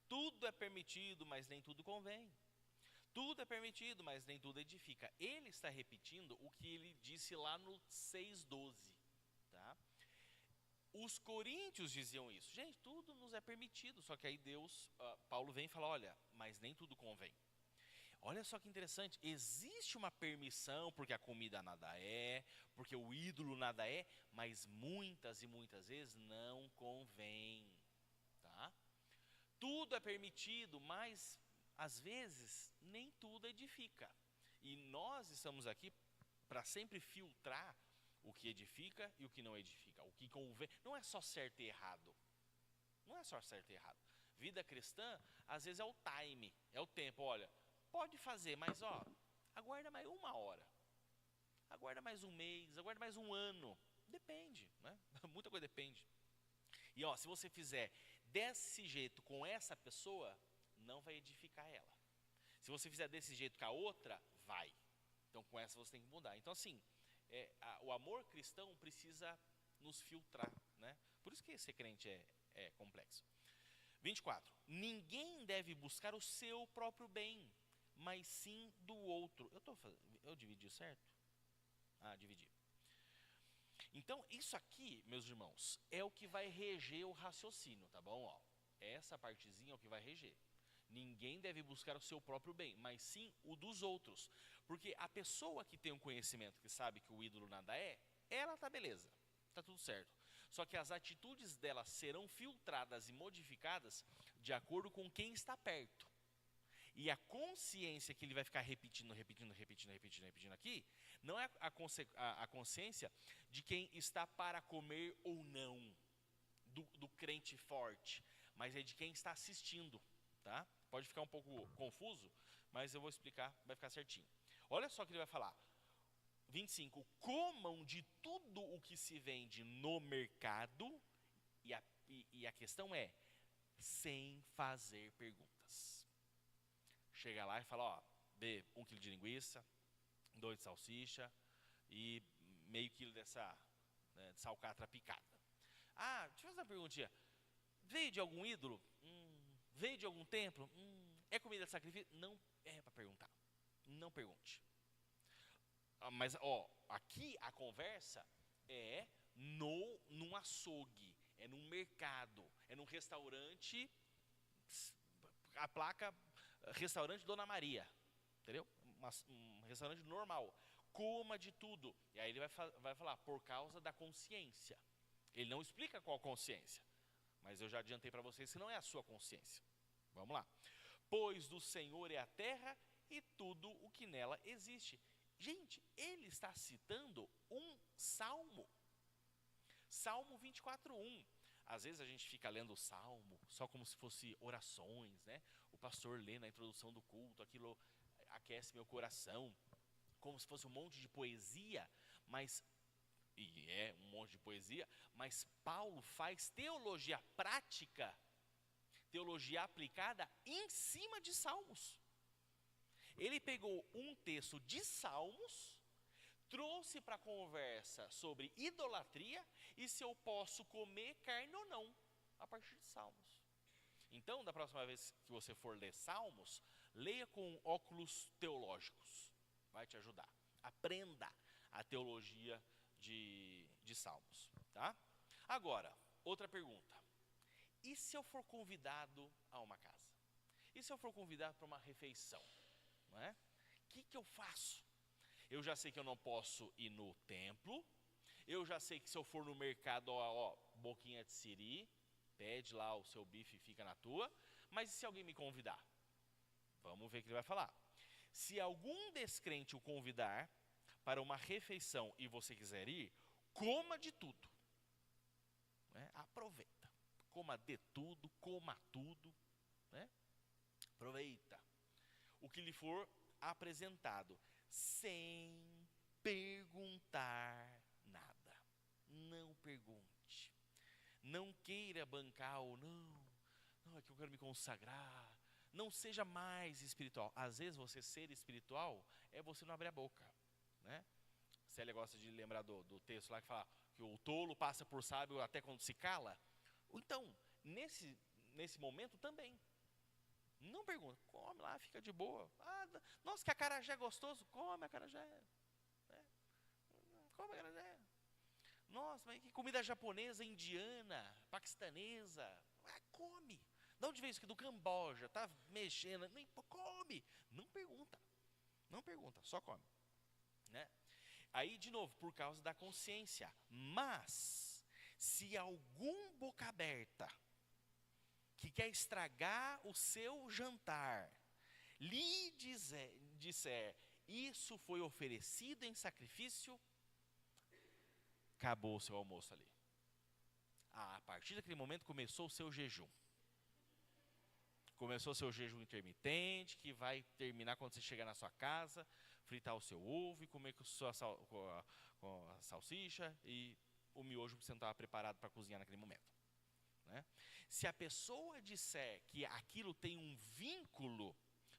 Speaker 1: Tudo é permitido, mas nem tudo convém. Tudo é permitido, mas nem tudo edifica. Ele está repetindo o que ele disse lá no 6:12, tá? Os coríntios diziam isso. Gente, tudo nos é permitido, só que aí Paulo vem e fala, olha, mas nem tudo convém. Olha só que interessante, existe uma permissão porque a comida nada é, porque o ídolo nada é, mas muitas e muitas vezes não convém, tá? Tudo é permitido, mas às vezes nem tudo edifica. E nós estamos aqui para sempre filtrar o que edifica e o que não edifica, o que convém. Não é só certo e errado. Não é só certo e errado. Vida cristã, às vezes é o time, é o tempo, olha. Pode fazer, mas ó, aguarda mais uma hora, aguarda mais um mês, aguarda mais um ano, depende, né? Muita coisa depende. E ó, se você fizer desse jeito com essa pessoa, não vai edificar ela. Se você fizer desse jeito com a outra, vai. Então com essa você tem que mudar. Então assim, o amor cristão precisa nos filtrar, né? Por isso que ser crente é complexo. 24. Ninguém deve buscar o seu próprio bem, mas sim do outro. Eu dividi certo? Dividi. Então, isso aqui, meus irmãos, é o que vai reger o raciocínio, tá bom? Ó, essa partezinha é o que vai reger. Ninguém deve buscar o seu próprio bem, mas sim o dos outros. Porque a pessoa que tem um conhecimento, que sabe que o ídolo nada é, ela tá beleza, tá tudo certo. Só que as atitudes dela serão filtradas e modificadas de acordo com quem está perto. E a consciência que ele vai ficar repetindo aqui, não é a consciência de quem está para comer ou não, do crente forte, mas é de quem está assistindo, tá? Pode ficar um pouco confuso, mas eu vou explicar, vai ficar certinho. Olha só o que ele vai falar. 25, comam de tudo o que se vende no mercado, e a questão é, sem fazer perguntas. Chega lá e fala, ó, dê 1 quilo de linguiça, 2 de salsicha e meio quilo dessa de alcatra picada. Deixa eu fazer uma perguntinha. Veio de algum ídolo? Veio de algum templo? É comida de sacrifício? Não é para perguntar. Não pergunte. Mas, ó, aqui a conversa é num açougue, é num mercado, é num restaurante, a placa, restaurante Dona Maria, entendeu? Um restaurante normal, coma de tudo. E aí ele vai falar, por causa da consciência. Ele não explica qual consciência, mas eu já adiantei para vocês que não é a sua consciência. Vamos lá. Pois do Senhor é a terra e tudo o que nela existe. Gente, ele está citando um salmo. Salmo 24:1. Às vezes a gente fica lendo o salmo só como se fosse orações, né? O pastor lê na introdução do culto, aquilo aquece meu coração, como se fosse um monte de poesia, e é um monte de poesia, mas Paulo faz teologia prática, teologia aplicada em cima de salmos. Ele pegou um texto de salmos, trouxe para a conversa sobre idolatria e se eu posso comer carne ou não, a partir de salmos. Então, da próxima vez que você for ler salmos, leia com óculos teológicos, vai te ajudar. Aprenda a teologia de salmos, tá? Agora, outra pergunta. E se eu for convidado a uma casa? E se eu for convidado para uma refeição? Não é? O que eu faço? Eu já sei que eu não posso ir no templo. Eu já sei que se eu for no mercado, boquinha de siri, pede lá o seu bife e fica na tua. Mas e se alguém me convidar? Vamos ver o que ele vai falar. Se algum descrente o convidar para uma refeição e você quiser ir, coma de tudo. Né? Aproveita. Coma de tudo, coma tudo. Né? Aproveita. O que lhe for apresentado, sem perguntar nada. Não pergunte. Não queira bancar ou não é que eu quero me consagrar. Não seja mais espiritual. Às vezes você ser espiritual é você não abrir a boca. Né? Célia gosta de lembrar do texto lá que fala que o tolo passa por sábio até quando se cala. Então, nesse momento também. Não pergunta, come lá, fica de boa. Nossa, que acarajé é gostoso, come acarajé. Né? Come acarajé. Nossa, mas que comida japonesa, indiana, paquistanesa. Come. De onde veio isso aqui? Do Camboja, tá mexendo. Come. Não pergunta, só come. Né? Aí, de novo, por causa da consciência. Mas, se algum boca aberta que quer estragar o seu jantar, lhe disser, isso foi oferecido em sacrifício, acabou o seu almoço ali. A partir daquele momento começou o seu jejum. Começou o seu jejum intermitente, que vai terminar quando você chegar na sua casa, fritar o seu ovo e comer com a salsicha e o miojo que você não estava preparado para cozinhar naquele momento. Né? Se a pessoa disser que aquilo tem um vínculo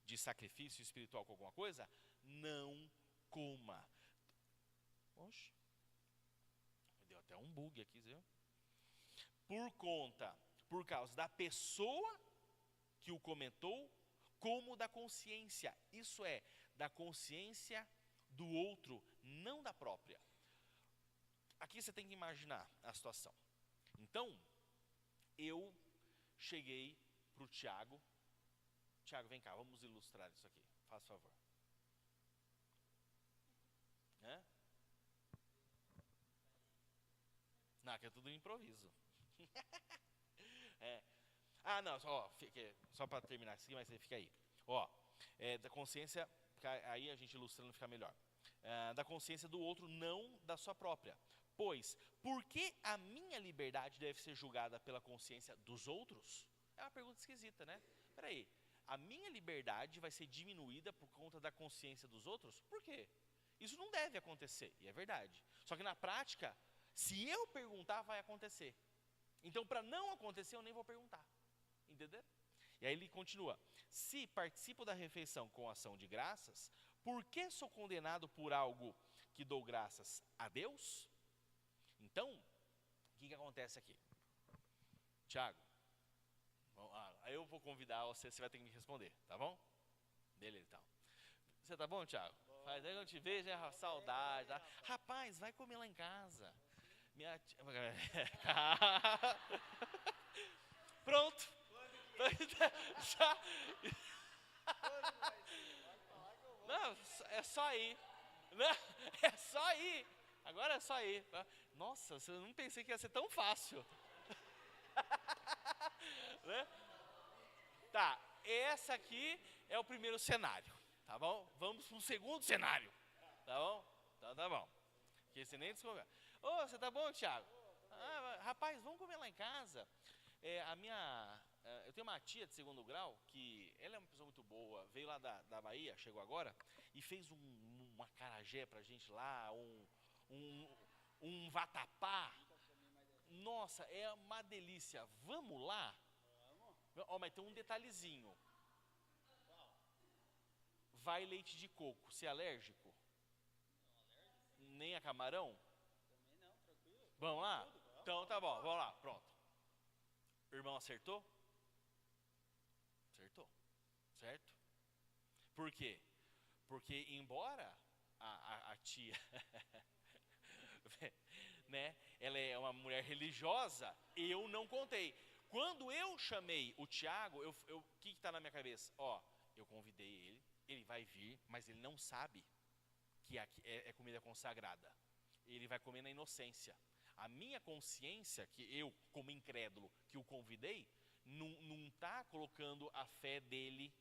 Speaker 1: de sacrifício espiritual com alguma coisa, não coma. Oxe, deu até um bug aqui, viu? Por causa da pessoa que o comentou, como da consciência. Isso é, da consciência do outro, não da própria. Aqui você tem que imaginar a situação. Então, eu cheguei para o Tiago. Tiago, vem cá, vamos ilustrar isso aqui. Faz favor. Não, aqui é tudo improviso. Não, só para terminar aqui, mas fica aí. Da consciência, aí a gente ilustrando fica melhor. Da consciência do outro, não da sua própria. Pois, por que a minha liberdade deve ser julgada pela consciência dos outros? É uma pergunta esquisita, né? Peraí, a minha liberdade vai ser diminuída por conta da consciência dos outros? Por quê? Isso não deve acontecer, e é verdade. Só que na prática, se eu perguntar, vai acontecer. Então, para não acontecer, eu nem vou perguntar. Entendeu? E aí ele continua. Se participo da refeição com ação de graças, por que sou condenado por algo que dou graças a Deus? Então, o que acontece aqui? Tiago, aí eu vou convidar você vai ter que me responder, tá bom? Beleza, então. Você tá bom, Thiago? Faz aí que eu te vejo, é saudade. Tá? Rapaz, vai comer lá em casa. Minha tia... Pronto. Já... Não, é só ir. Não, é só ir. Agora é só ir. Nossa, eu não pensei que ia ser tão fácil. Né? Tá, essa aqui é o primeiro cenário, tá bom? Vamos para o segundo cenário, tá bom? Então tá bom. Porque você nem desconversa. Ô, você tá bom, Thiago? Rapaz, vamos comer lá em casa. Eu tenho uma tia de segundo grau que ela é uma pessoa muito boa, veio lá da Bahia, chegou agora, e fez um acarajé pra gente lá, um vatapá. Nossa, é uma delícia. Vamos lá? Ó, mas tem um detalhezinho. Vai leite de coco. Você é alérgico? Nem a camarão?
Speaker 4: Também não, tranquilo.
Speaker 1: Vamos lá? Então tá bom, vamos lá, pronto. O irmão acertou? Acertou. Certo? Por quê? Porque embora a tia né, ela é uma mulher religiosa, eu não contei. Quando eu chamei o Tiago, o que está na minha cabeça? Ó, eu convidei ele vai vir, mas ele não sabe que é comida consagrada. Ele vai comer na inocência. A minha consciência, que eu, como incrédulo, que o convidei, não está colocando a fé dele,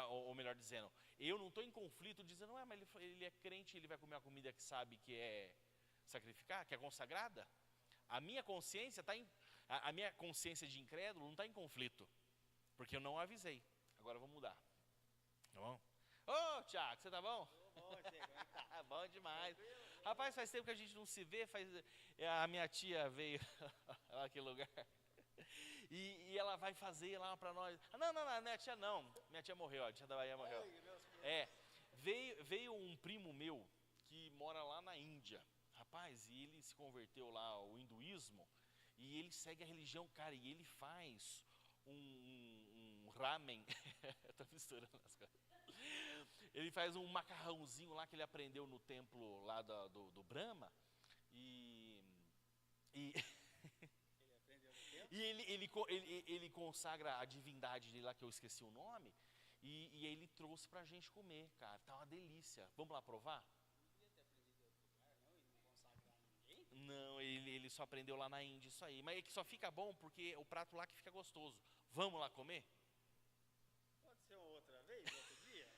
Speaker 1: ou melhor dizendo, eu não estou em conflito dizendo, mas ele é crente, ele vai comer uma comida que sabe que é sacrificar, que é consagrada. A minha consciência a minha consciência de incrédulo não está em conflito, porque eu não avisei. Agora vamos mudar. Tá bom? Ô, Thiago, você tá bom? Bom demais. Rapaz, faz tempo que a gente não se vê, a minha tia veio lá naquele lugar. E ela vai fazer lá pra nós. Não, minha tia não. Minha tia morreu, a tia da Bahia morreu. Veio um primo meu que mora lá na Índia. Rapaz, e ele se converteu lá ao hinduísmo. E ele segue a religião, cara, e ele faz um ramen. Eu tô misturando as coisas. Ele faz um macarrãozinho lá que ele aprendeu no templo lá do Brahma. E ele consagra a divindade dele lá, que eu esqueci o nome. E aí ele trouxe pra gente comer, cara. Tá uma delícia. Vamos lá provar? Não, ele só aprendeu lá na Índia, isso aí. Mas é que só fica bom porque o prato lá que fica gostoso. Vamos lá comer?
Speaker 4: Pode ser uma outra vez, outro dia?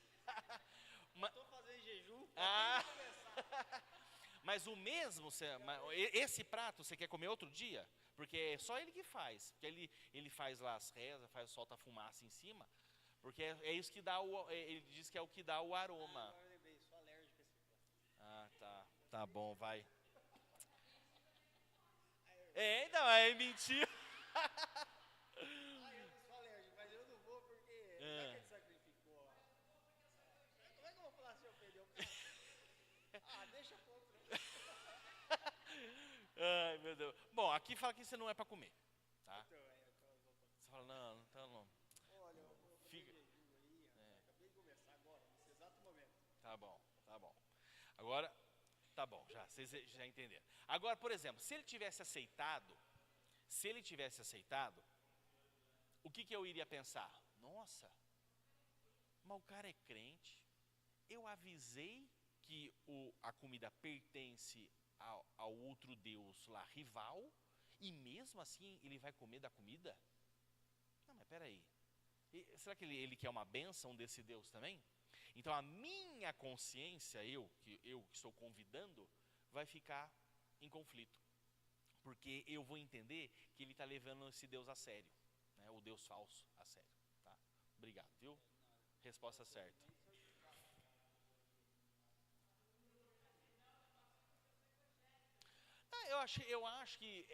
Speaker 1: Estou
Speaker 4: fazendo jejum.
Speaker 1: Mas o mesmo, esse prato você quer comer outro dia? Porque é só ele que faz. Porque ele faz lá as rezas, solta a fumaça em cima. Porque é isso que dá ele diz que é o que dá o aroma.
Speaker 4: Agora eu lembrei, sou alérgico a esse prato.
Speaker 1: Tá. Tá bom, vai. Então, é mentira.
Speaker 4: Eu não sou alérgico, mas eu não vou porque já que ele sacrificou. Como é que eu vou falar se eu perder o prato? Deixa pro outro.
Speaker 1: Ai, meu Deus. Bom, aqui fala que você não é pra comer, tá?
Speaker 4: Então,
Speaker 1: Você fala, não.
Speaker 4: olha, eu vou fazer
Speaker 1: Fica.
Speaker 4: jejum aí, acabei de começar agora, nesse exato momento.
Speaker 1: Tá bom. Agora, tá bom, vocês já entenderam. Agora, por exemplo, se ele tivesse aceitado, o que eu iria pensar? Nossa, mas o cara é crente, eu avisei que a comida pertence ao outro Deus lá, rival, e mesmo assim ele vai comer da comida? Não, mas peraí, será que ele quer uma bênção desse Deus também? Então a minha consciência, eu que estou convidando, vai ficar em conflito. Porque eu vou entender que ele está levando esse Deus a sério, né? O Deus falso a sério. Tá? Obrigado, viu? Resposta certa. Eu acho que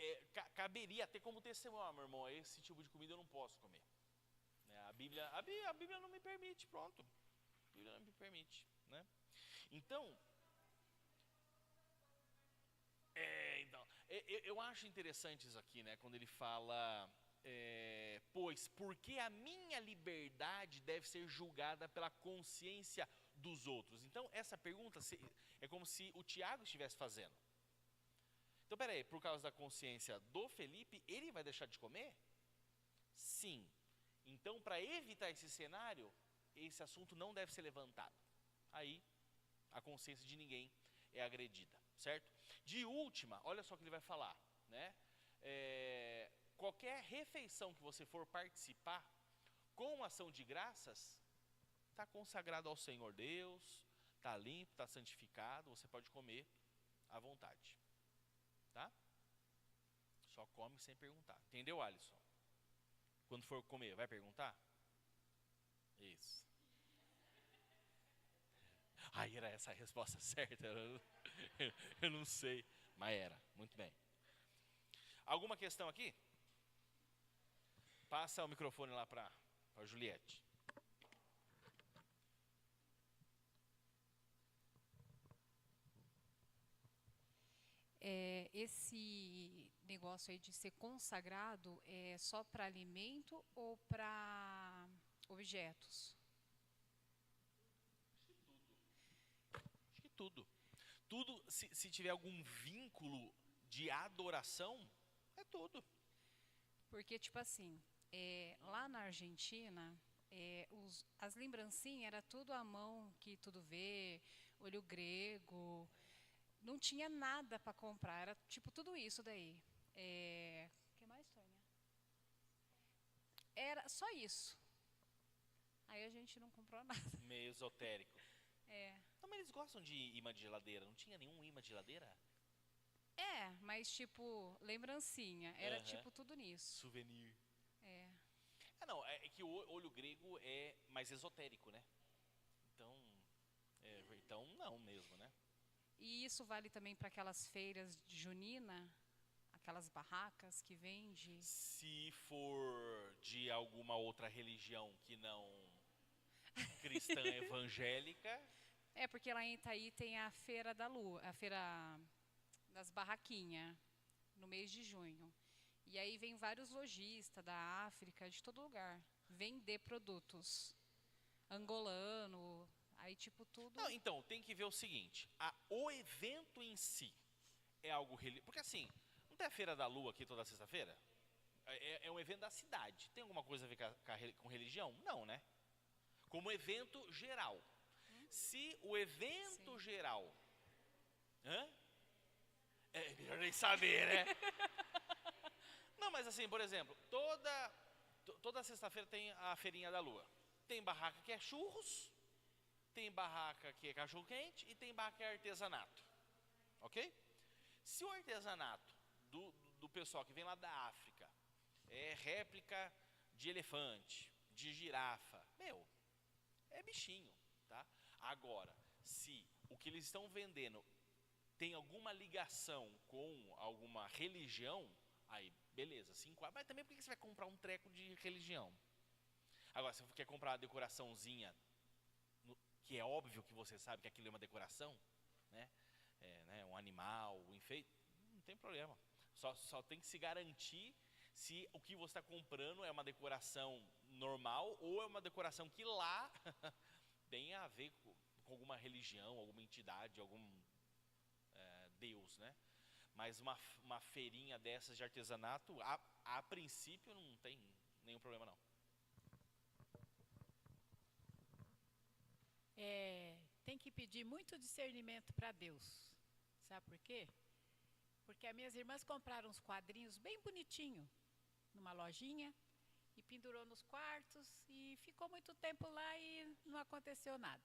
Speaker 1: caberia até como testemunho, meu irmão, esse tipo de comida eu não posso comer. Né? A Bíblia não me permite, pronto. A Bíblia não me permite, né? Então, eu acho interessante isso aqui, né? Quando ele fala, pois porque a minha liberdade deve ser julgada pela consciência dos outros. Então, essa pergunta é como se o Tiago estivesse fazendo. Então, peraí, por causa da consciência do Felipe, ele vai deixar de comer? Sim. Então, para evitar esse cenário, esse assunto não deve ser levantado. Aí, a consciência de ninguém é agredida, certo? De última, olha só o que ele vai falar, né? Qualquer refeição que você for participar, com ação de graças, está consagrado ao Senhor Deus, está limpo, está santificado, você pode comer à vontade. Tá? Só come sem perguntar. Entendeu, Alisson? Quando for comer, vai perguntar? Isso. Aí era essa a resposta certa? Eu não sei, mas era. Muito bem. Alguma questão aqui? Passa o microfone lá para a Juliette.
Speaker 5: Esse negócio aí de ser consagrado é só para alimento ou para objetos?
Speaker 1: Acho que tudo. Tudo, se tiver algum vínculo de adoração, é tudo.
Speaker 5: Porque, tipo assim, lá na Argentina, as lembrancinhas era tudo à mão, que tudo vê, olho grego. Não tinha nada para comprar, era tipo tudo isso daí. O que mais, Tônia? Era só isso. Aí a gente não comprou nada.
Speaker 1: Meio esotérico.
Speaker 5: É.
Speaker 1: Não, mas eles gostam de imã de geladeira. Não tinha nenhum imã de geladeira?
Speaker 5: Mas tipo, lembrancinha. Era
Speaker 1: Aham.
Speaker 5: tipo tudo nisso.
Speaker 1: Souvenir.
Speaker 5: É.
Speaker 1: Não, é que o olho grego é mais esotérico, né? Então não mesmo, né?
Speaker 5: E isso vale também para aquelas feiras de junina, aquelas barracas que vende.
Speaker 1: Se for de alguma outra religião que não cristã evangélica,
Speaker 5: Porque lá em Itaí tem a Feira da Lua, a Feira das Barraquinhas, no mês de junho. E aí vem vários lojistas da África, de todo lugar, vender produtos. Angolano, aí tipo tudo.
Speaker 1: não, então tem que ver o seguinte: o evento em si é algo religioso. Porque assim, não tem a Feira da Lua aqui toda sexta-feira? É um evento da cidade. Tem alguma coisa a ver com religião? Não, né? Como evento geral. Se o evento geral. Hã? É melhor nem saber, né? Não, mas assim, por exemplo, toda sexta-feira tem a Feirinha da Lua. Tem barraca que é churros, tem barraca que é cachorro-quente e tem barraca que é artesanato. Ok? Se o artesanato do pessoal que vem lá da África é réplica de elefante, de girafa, é bichinho, tá? Agora, se o que eles estão vendendo tem alguma ligação com alguma religião, aí beleza, se enquadra. Mas também por que você vai comprar um treco de religião? Agora, se você quer comprar uma decoraçãozinha, que é óbvio que você sabe que aquilo é uma decoração, né? Um animal, um enfeite, não tem problema. Só tem que se garantir se o que você está comprando é uma decoração normal ou é uma decoração que lá tem a ver com alguma religião, alguma entidade, algum Deus, né? Mas uma feirinha dessas de artesanato, a princípio não tem nenhum problema não.
Speaker 3: Tem que pedir muito discernimento para Deus. Sabe por quê? Porque as minhas irmãs compraram uns quadrinhos bem bonitinhos numa lojinha e pendurou nos quartos e ficou muito tempo lá e não aconteceu nada.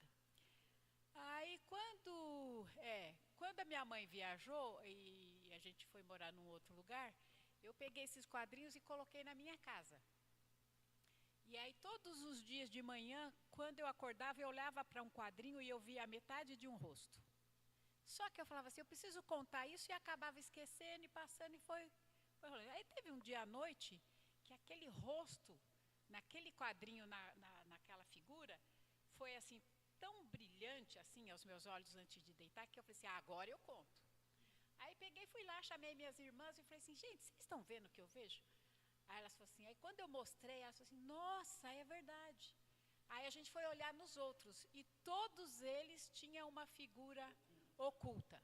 Speaker 3: Aí quando a minha mãe viajou e a gente foi morar num outro lugar, eu peguei esses quadrinhos e coloquei na minha casa. E aí todos os dias de manhã, quando eu acordava, eu olhava para um quadrinho e eu via a metade de um rosto. Só que eu falava assim, eu preciso contar isso, e acabava esquecendo e passando e foi rolando. Aí teve um dia à noite que aquele rosto, naquele quadrinho, naquela figura, foi assim tão brilhante assim aos meus olhos antes de deitar, que eu falei assim, agora eu conto. Aí peguei, fui lá, chamei minhas irmãs e falei assim, gente, vocês estão vendo o que eu vejo? Aí elas falaram assim, aí quando eu mostrei, elas falaram assim, nossa, é verdade. Aí a gente foi olhar nos outros e todos eles tinham uma figura oculta.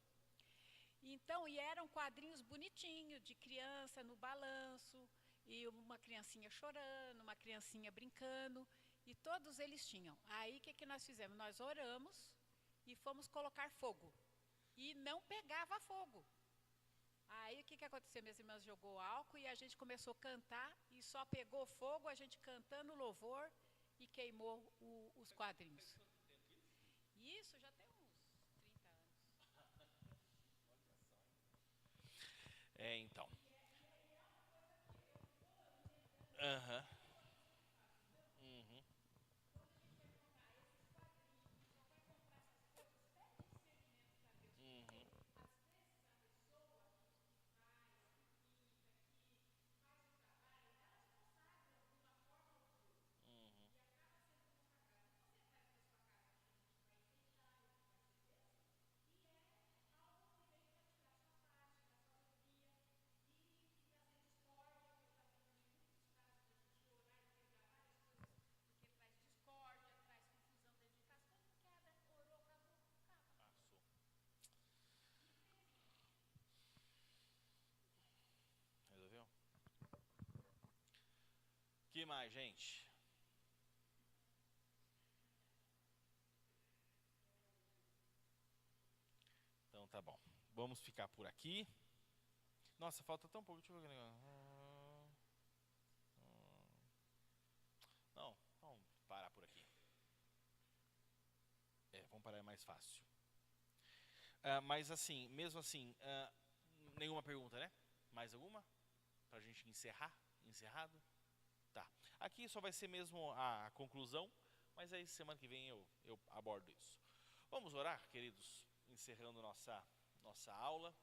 Speaker 3: Então, e eram quadrinhos bonitinhos, de criança no balanço, e uma criancinha chorando, uma criancinha brincando, e todos eles tinham. Aí o que nós fizemos? Nós oramos e fomos colocar fogo. E não pegava fogo. Aí o que aconteceu? Minhas irmãs jogou álcool e a gente começou a cantar e só pegou fogo, a gente cantando louvor e queimou os quadrinhos. Isso já tem uns 30 anos.
Speaker 1: Então. Aham. Uhum. Uhum. Uhum. Passou. Resolveu? Que mais, gente? Então tá bom. Vamos ficar por aqui. Nossa, falta tão pouco. Deixa eu ver aqui. Não, vamos parar por aqui. Vamos parar, é mais fácil. Mas assim, mesmo assim, nenhuma pergunta, né? Mais alguma? Pra gente encerrar? Encerrado? Tá. Aqui só vai ser mesmo a conclusão, mas aí semana que vem eu abordo isso. Vamos orar, queridos, encerrando nossa aula.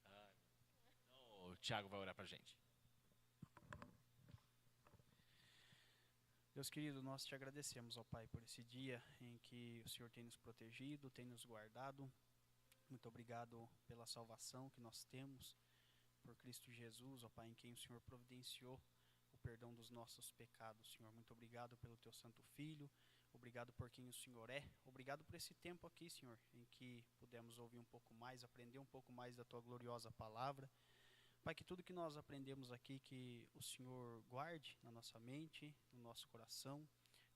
Speaker 1: Então, o Thiago vai orar pra gente.
Speaker 4: Deus querido, nós te agradecemos, ó Pai, por esse dia em que o Senhor tem nos protegido, tem nos guardado. Muito obrigado pela salvação que nós temos por Cristo Jesus, ó Pai, em quem o Senhor providenciou o perdão dos nossos pecados, Senhor. Muito obrigado pelo teu santo Filho, obrigado por quem o Senhor é, obrigado por esse tempo aqui, Senhor, em que pudemos ouvir um pouco mais, aprender um pouco mais da tua gloriosa palavra. Pai, que tudo que nós aprendemos aqui, que o Senhor guarde na nossa mente, no nosso coração,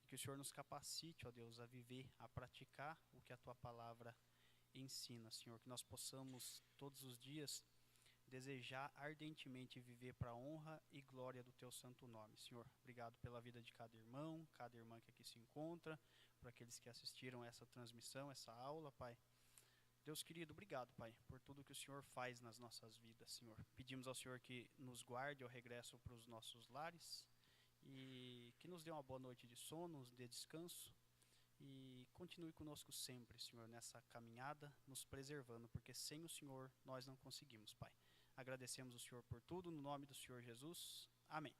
Speaker 4: e que o Senhor nos capacite, ó Deus, a viver, a praticar o que a tua palavra ensina, Senhor, que nós possamos todos os dias desejar ardentemente viver para a honra e glória do teu santo nome, Senhor. Obrigado pela vida de cada irmão, cada irmã que aqui se encontra, por aqueles que assistiram essa transmissão, essa aula, Pai. Deus querido, obrigado, Pai, por tudo que o Senhor faz nas nossas vidas, Senhor. Pedimos ao Senhor que nos guarde ao regresso para os nossos lares e que nos dê uma boa noite de sono, nos dê descanso e continue conosco sempre, Senhor, nessa caminhada, nos preservando, porque sem o Senhor nós não conseguimos, Pai. Agradecemos o Senhor por tudo, no nome do Senhor Jesus. Amém.